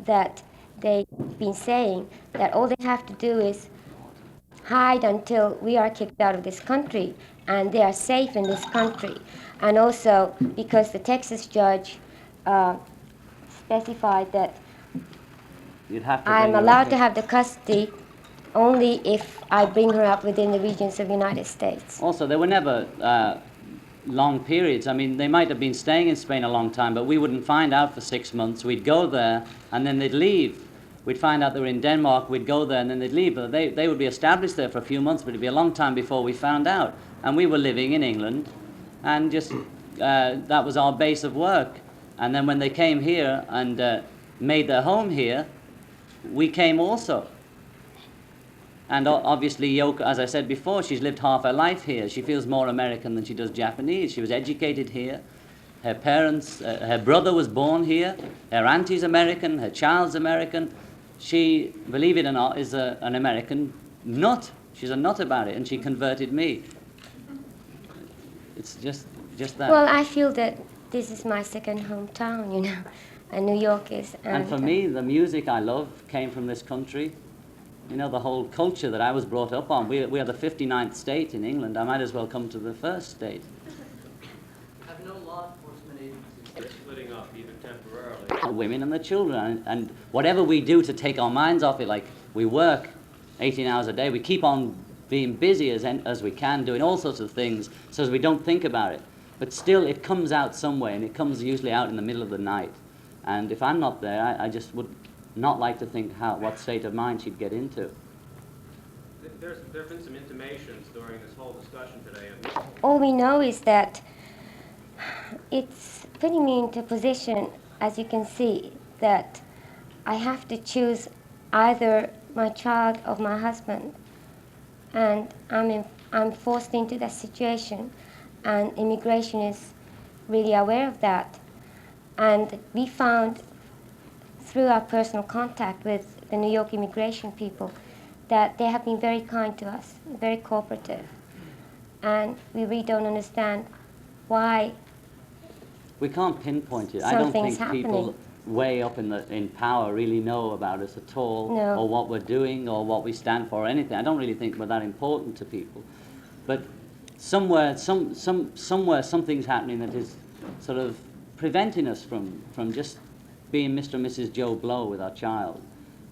that they've been saying that all they have to do is hide until we are kicked out of this country, and they are safe in this country. And also because the Texas judge specified that I'm allowed to have the custody only if I bring her up within the regions of the United States. Also, there were never long periods. I mean, they might have been staying in Spain a long time, but we wouldn't find out for 6 months. We'd go there, and then they'd leave. We'd find out they were in Denmark, we'd go there, and then they'd leave. But they would be established there for a few months, but it'd be a long time before we found out. And we were living in England, and just that was our base of work. And then when they came here and made their home here, we came also. And obviously, Yoko, as I said before, she's lived half her life here. She feels more American than she does Japanese. She was educated here. Her parents, her brother was born here. Her auntie's American. Her child's American. She, believe it or not, is an American nut. She's a nut about it, and she converted me. It's just that. Well, I feel that this is my second hometown, you know, and New York is. And for me, the music I love came from this country. You know, the whole culture that I was brought up on. We are the 59th state in England. I might as well come to the first state. Have no law enforcement agencies splitting up even temporarily? The women and the children, and whatever we do to take our minds off it, like we work 18 hours a day, we keep on being busy as we can, doing all sorts of things so as we don't think about it. But still, it comes out some way, and it comes usually out in the middle of the night. And if I'm not there, I just would not like to think what state of mind she'd get into. There have been some intimations during this whole discussion today. All we know is that it's putting me into a position, as you can see, that I have to choose either my child or my husband. And I'm forced into that situation, and immigration is really aware of that. And we found through our personal contact with the New York immigration people that they have been very kind to us, very cooperative. And we really don't understand why. We can't pinpoint it. I don't think happening. People way up in power really know about us at all, no. or what we're doing, or what we stand for, or anything. I don't really think we're that important to people. But somewhere something's happening that is sort of preventing us from just being Mr. and Mrs. Joe Blow with our child.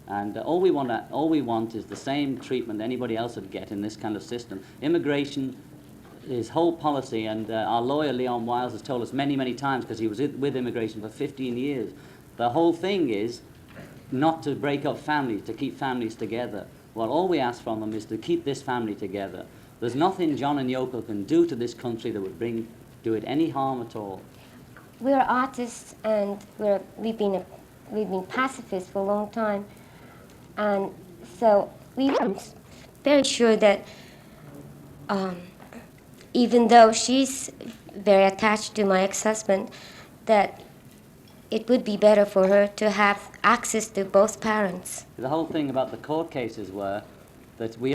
And all we want is the same treatment anybody else would get in this kind of system. Immigration, his whole policy, and our lawyer Leon Wiles has told us many, many times, because he was with immigration for 15 years, the whole thing is not to break up families, to keep families together. Well, all we ask from them is to keep this family together. There's nothing John and Yoko can do to this country that would do it any harm at all. We're artists, and we've been pacifists for a long time, and so I'm very sure that even though she's very attached to my ex-husband, that it would be better for her to have access to both parents. The whole thing about the court cases were that we